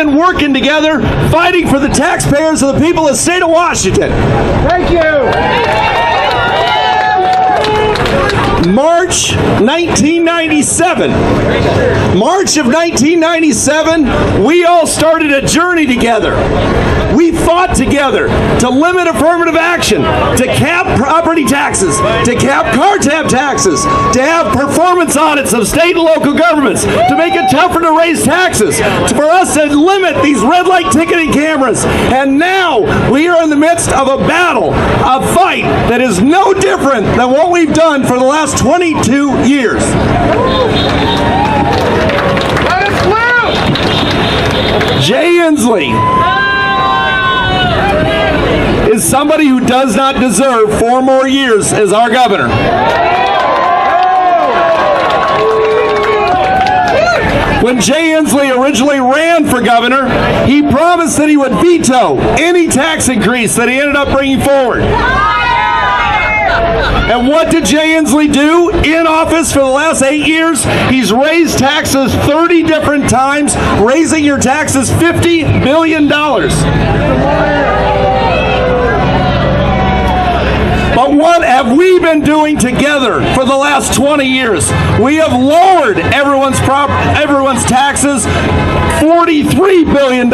been working together, fighting for the taxpayers of the people of the state of Washington. Thank you. March 1997. March of 1997, we all started a journey together. We fought together to limit affirmative action, to cap property taxes, to cap car tab taxes, to have performance audits of state and local governments, to make it tougher to raise taxes, for us to limit these red light ticketing cameras. And now we are in the midst of a battle, a fight that is no different than what we've done for the last 22 years. Jay Inslee is somebody who does not deserve 4 more years as our governor. When Jay Inslee originally ran for governor, he promised that he would veto any tax increase that he ended up bringing forward. And what did Jay Inslee do in office for the last 8 years? He's raised taxes 30 different times, raising your taxes $50 billion. But what have we been doing together for the last 20 years? We have lowered everyone's taxes $43 billion.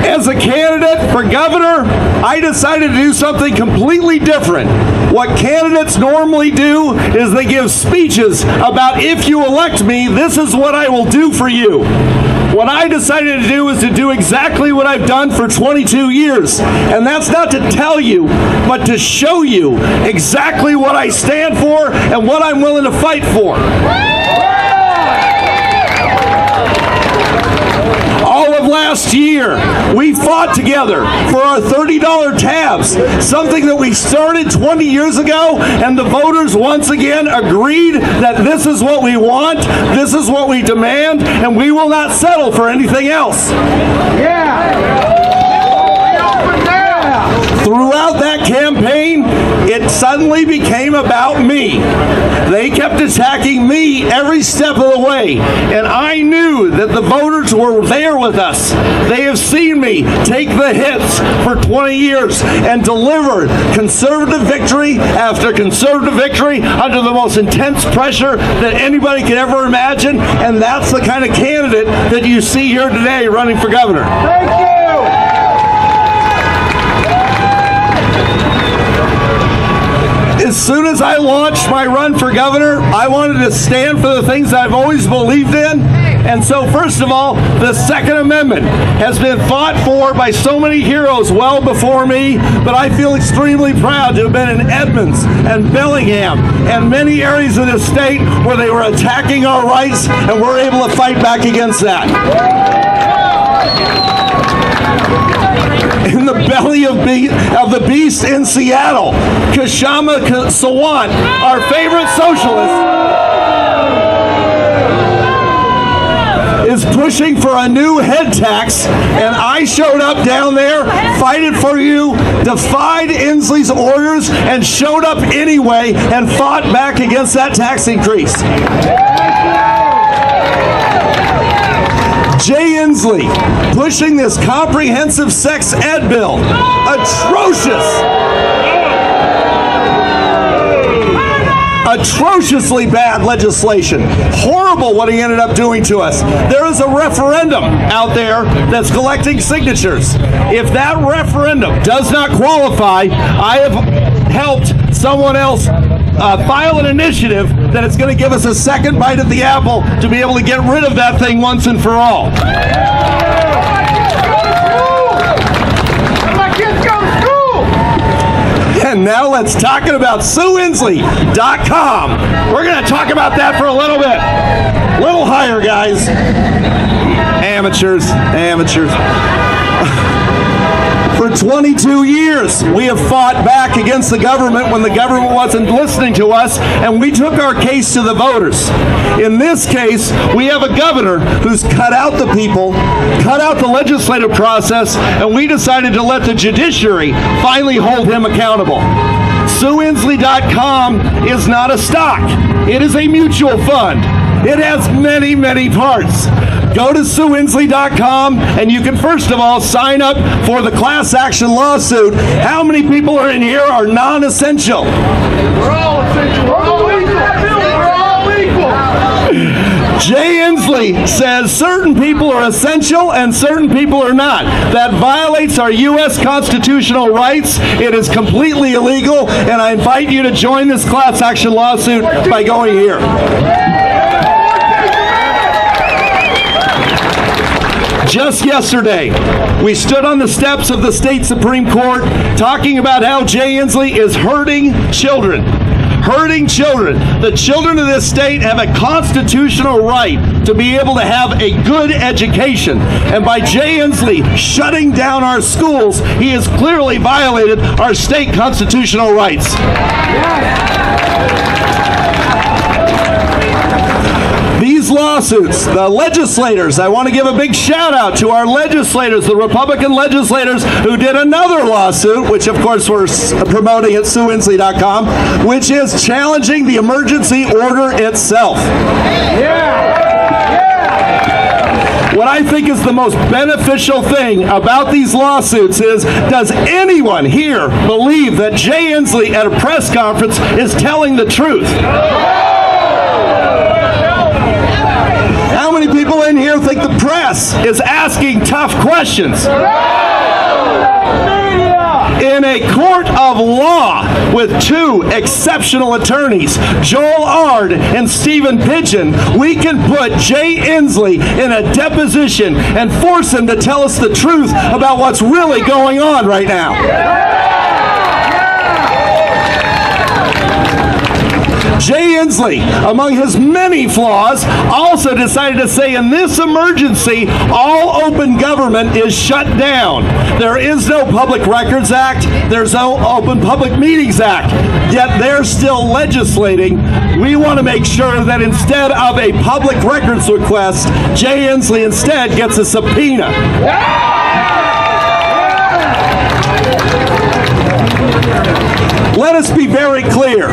As a candidate for governor, I decided to do something completely different. What candidates normally do is they give speeches about, if you elect me, this is what I will do for you. What I decided to do is to do exactly what I've done for 22 years. And that's not to tell you, but to show you exactly what I stand for and what I'm willing to fight for. All of last year, we fought together for our $30 tabs, something that we started 20 years ago, and the voters once again agreed that this is what we want, this is what we demand, and we will not settle for anything else. Throughout that campaign, it suddenly became about me. They kept attacking me every step of the way, and I knew that the voters were there with us. They have seen me take the hits for 20 years and deliver conservative victory after conservative victory under the most intense pressure that anybody could ever imagine, and that's the kind of candidate that you see here today running for governor. Thank you. As soon as I launched my run for governor, I wanted to stand for the things I've always believed in. And so, first of all, the Second Amendment has been fought for by so many heroes well before me, but I feel extremely proud to have been in Edmonds and Bellingham and many areas of the state where they were attacking our rights, and we're able to fight back against that. In the belly of the beast in Seattle, Kshama Sawant, our favorite socialist, is pushing for a new head tax, and I showed up down there, fighted for you, defied Inslee's orders, and showed up anyway and fought back against that tax increase. Jay Inslee pushing this comprehensive sex ed bill. Atrociously bad legislation. Horrible what he ended up doing to us. There is a referendum out there that's collecting signatures. If that referendum does not qualify, I have helped someone else file an initiative that is going to give us a second bite at the apple to be able to get rid of that thing once and for all. And now let's talk about SueInslee.com. We're going to talk about that for a little bit. A little higher, guys. Amateurs. For 22 years, we have fought back against the government when the government wasn't listening to us, and we took our case to the voters. In this case, we have a governor who's cut out the people, cut out the legislative process, and we decided to let the judiciary finally hold him accountable. SueInslee.com is not a stock. It is a mutual fund. It has many, many parts. Go to SueInslee.com and you can first of all sign up for the class action lawsuit. How many people are in here are non-essential? We're all essential. We're all equal. We're all equal. Jay Inslee says certain people are essential and certain people are not. That violates our U.S. constitutional rights. It is completely illegal, and I invite you to join this class action lawsuit by going here. Just yesterday, we stood on the steps of the state Supreme Court talking about how Jay Inslee is hurting children. Hurting children. The children of this state have a constitutional right to be able to have a good education. And by Jay Inslee shutting down our schools, he has clearly violated our state constitutional rights. These lawsuits, the legislators, I want to give a big shout out to our legislators, the Republican legislators who did another lawsuit, which of course we're promoting at SueInslee.com, which is challenging the emergency order itself. What I think is the most beneficial thing about these lawsuits is, does anyone here believe that Jay Inslee at a press conference is telling the truth? How many people in here think the press is asking tough questions? In a court of law with two exceptional attorneys, Joel Ard and Stephen Pidgeon, we can put Jay Inslee in a deposition and force him to tell us the truth about what's really going on right now. Jay Inslee, among his many flaws, also decided to say in this emergency, all open government is shut down. There is no Public Records Act. There's no Open Public Meetings Act. Yet they're still legislating. We want to make sure that instead of a public records request, Jay Inslee instead gets a subpoena. Let us be very clear.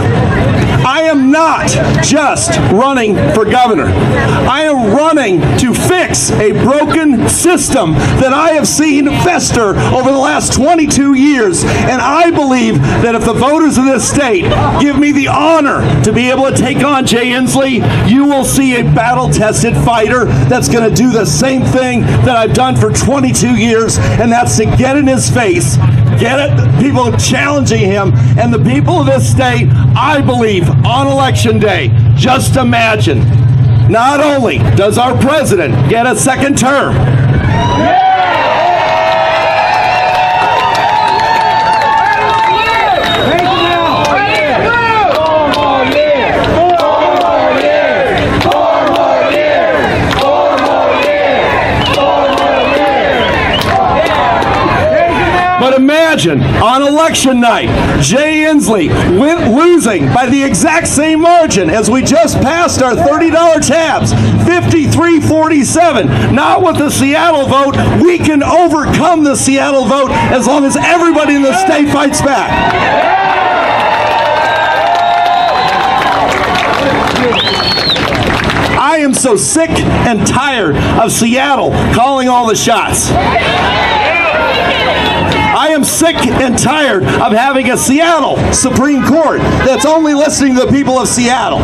I am not just running for governor. I am running to fix a broken system that I have seen fester over the last 22 years. And I believe that if the voters of this state give me the honor to be able to take on Jay Inslee, you will see a battle-tested fighter that's going to do the same thing that I've done for 22 years, and that's to get in his face, get at people challenging him, and the people of this state, I believe, on Election Day, just imagine, not only does our president get a second term, but imagine on election night, Jay Inslee losing by the exact same margin as we just passed our $30 tabs, 53-47. Not with the Seattle vote. We can overcome the Seattle vote as long as everybody in the state fights back. I am so sick and tired of Seattle calling all the shots. I am sick and tired of having a Seattle Supreme Court that's only listening to the people of Seattle.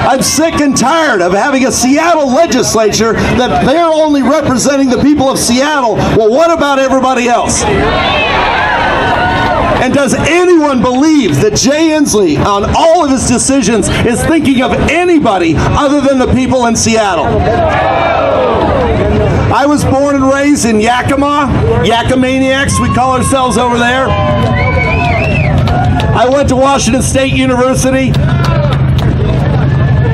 I'm sick and tired of having a Seattle legislature that they're only representing the people of Seattle. Well, what about everybody else? And does anyone believe that Jay Inslee, on all of his decisions, is thinking of anybody other than the people in Seattle? I was born and raised in Yakima, Yakamaniacs, we call ourselves over there. I went to Washington State University.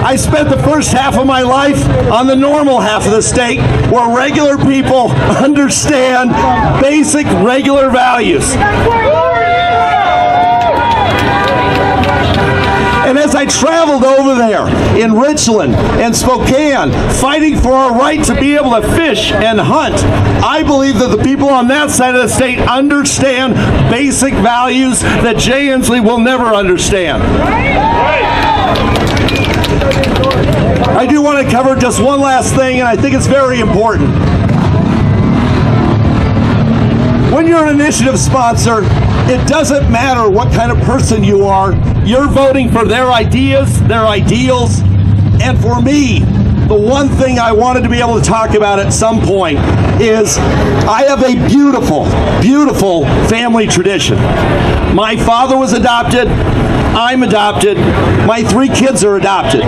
I spent the first half of my life on the normal half of the state, where regular people understand basic regular values. And as I traveled over there, in Richland and Spokane, fighting for our right to be able to fish and hunt. I believe that the people on that side of the state understand basic values that Jay Inslee will never understand. I do want to cover just one last thing, and I think it's very important. When you're an initiative sponsor, it doesn't matter what kind of person you are. You're voting for their ideas, their ideals, and for me, the one thing I wanted to be able to talk about at some point is I have a beautiful, beautiful family tradition. My father was adopted. I'm adopted. My 3 kids are adopted.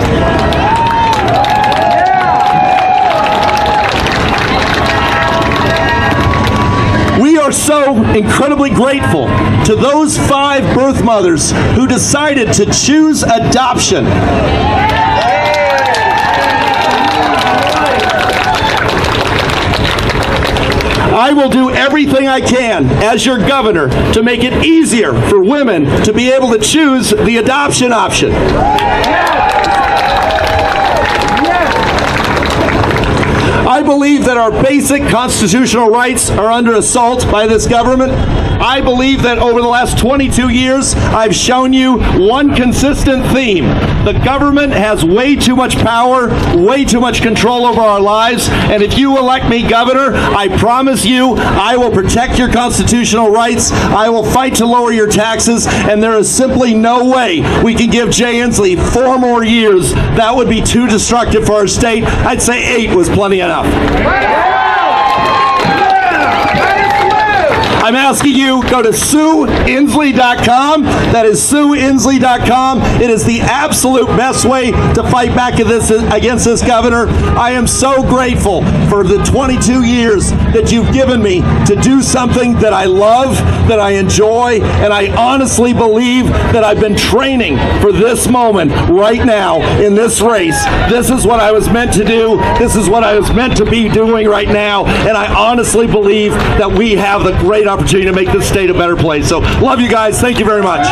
We are so incredibly grateful to those 5 birth mothers who decided to choose adoption. I will do everything I can as your governor to make it easier for women to be able to choose the adoption option. I believe that our basic constitutional rights are under assault by this government. I believe that over the last 22 years, I've shown you one consistent theme. The government has way too much power, way too much control over our lives, and if you elect me governor, I promise you I will protect your constitutional rights, I will fight to lower your taxes, and there is simply no way we can give Jay Inslee 4 more years. That would be too destructive for our state. I'd say 8 was plenty enough. I'm asking you, go to SueInslee.com. That is SueInslee.com. It is the absolute best way to fight back against this governor. I am so grateful for the 22 years that you've given me to do something that I love, that I enjoy, and I honestly believe that I've been training for this moment right now in this race. This is what I was meant to do. This is what I was meant to be doing right now, and I honestly believe that we have the great opportunity to make this state a better place. So, love you guys. Thank you very much.